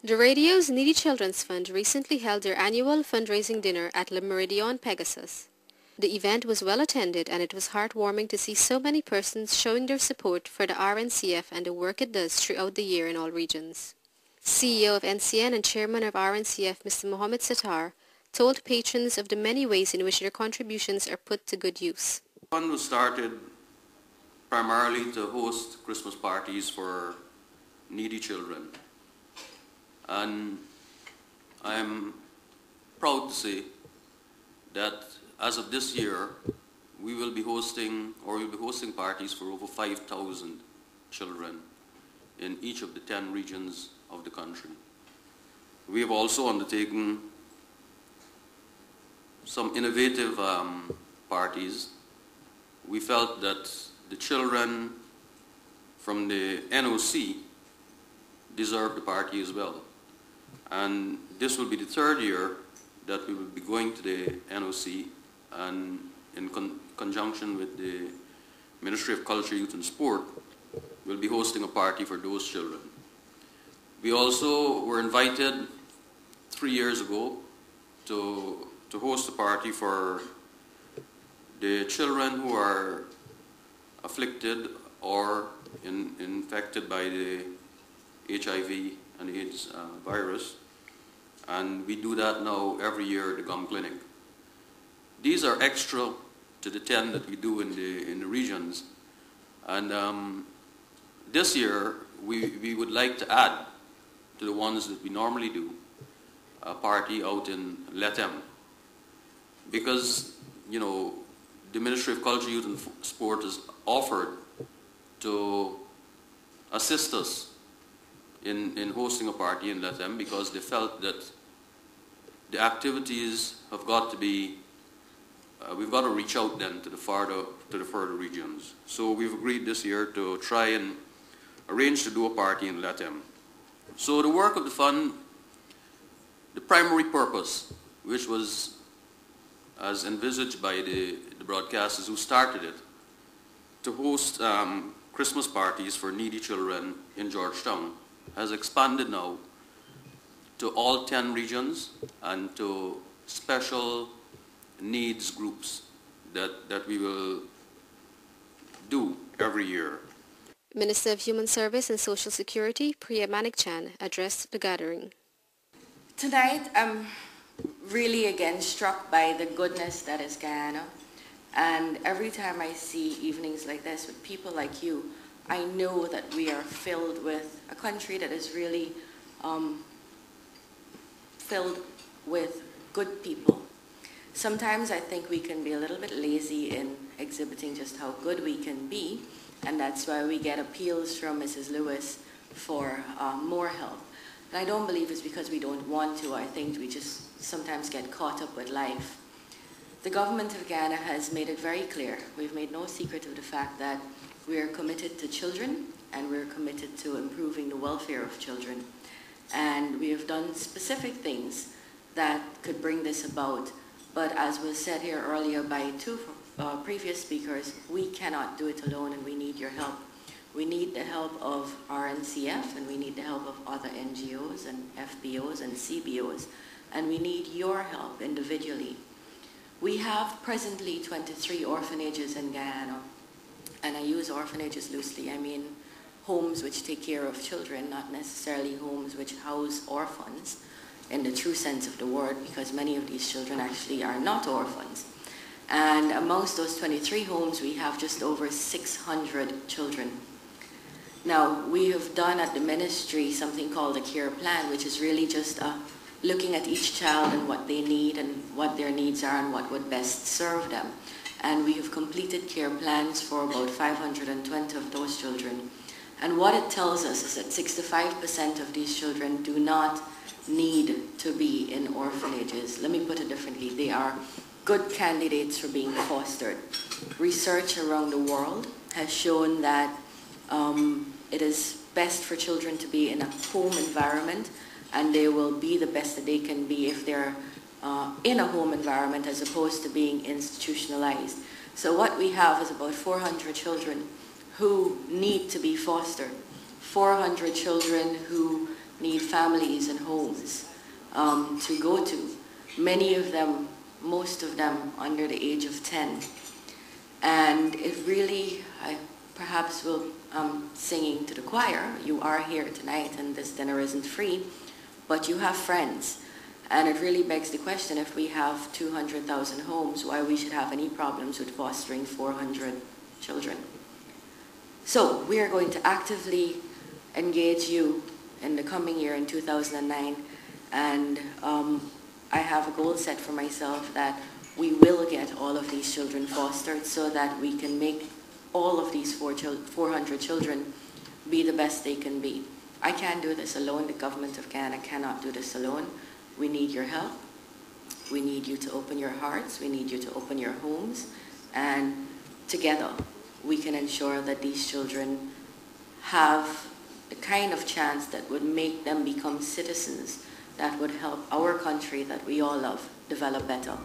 The radio's Needy Children's Fund recently held their annual fundraising dinner at Le Meridien Pegasus. The event was well attended, and it was heartwarming to see so many persons showing their support for the RNCF and the work it does throughout the year in all regions. CEO of NCN and Chairman of RNCF, Mr. Mohammed Sattar, told patrons of the many ways in which their contributions are put to good use. The fund was started primarily to host Christmas parties for needy children. And I am proud to say that as of this year, we'll be hosting parties for over 5,000 children in each of the 10 regions of the country. We have also undertaken some innovative parties. We felt that the children from the NOC deserve the party as well. And this will be the third year that we will be going to the NOC, and in conjunction with the Ministry of Culture, Youth and Sport, we'll be hosting a party for those children. We also were invited 3 years ago to host a party for the children who are afflicted or infected by the HIV and AIDS virus, and we do that now every year at the Gum Clinic. These are extra to the 10 that we do in the regions, and this year we would like to add to the ones that we normally do a party out in Letem, because the Ministry of Culture, Youth and Sport has offered to assist us in hosting a party in Letem, because they felt that the activities have got to be, we've got to reach out then to the further regions. So we've agreed this year to try and arrange to do a party in Letem. So the work of the fund, the primary purpose, which was as envisaged by the broadcasters who started it, to host Christmas parties for needy children in Georgetown, has expanded now to all 10 regions and to special needs groups that we will do every year. Minister of Human Service and Social Security, Priya Manikchan, addressed the gathering. Tonight, I'm really again struck by the goodness that is Guyana. And every time I see evenings like this with people like you, I know that we are filled with a country that is really filled with good people. Sometimes I think we can be a little bit lazy in exhibiting just how good we can be, and that's why we get appeals from Mrs. Lewis for more help. And I don't believe it's because we don't want to. I think we just sometimes get caught up with life. The government of Ghana has made it very clear. We've made no secret of the fact that we are committed to children, and we're committed to improving the welfare of children. And we have done specific things that could bring this about. But as was said here earlier by two previous speakers, we cannot do it alone, and we need your help. We need the help of RNCF, and we need the help of other NGOs and FBOs and CBOs, and we need your help individually. We have presently 23 orphanages in Guyana, and I use orphanages loosely. I mean homes which take care of children, not necessarily homes which house orphans in the true sense of the word, because many of these children actually are not orphans. And amongst those 23 homes, we have just over 600 children. Now, we have done at the ministry something called a care plan, which is really just looking at each child and what they need and what their needs are and what would best serve them. And we have completed care plans for about 520 of those children. And what it tells us is that 65% of these children do not need to be in orphanages. Let me put it differently. They are good candidates for being fostered. Research around the world has shown that it is best for children to be in a home environment, and they will be the best that they can be if they're in a home environment as opposed to being institutionalized. So what we have is about 400 children who need to be fostered, 400 children who need families and homes to go to. Many of them, most of them under the age of 10. And it really, I perhaps will singing to the choir. You are here tonight and this dinner isn't free, but you have friends. And it really begs the question, if we have 200,000 homes, why we should have any problems with fostering 400 children. So we are going to actively engage you in the coming year in 2009, and I have a goal set for myself that we will get all of these children fostered so that we can make all of these 400 children be the best they can be. I can't do this alone. The government of Canada cannot do this alone. We need your help. We need you to open your hearts. We need you to open your homes. And together, we can ensure that these children have the kind of chance that would make them become citizens that would help our country that we all love develop better.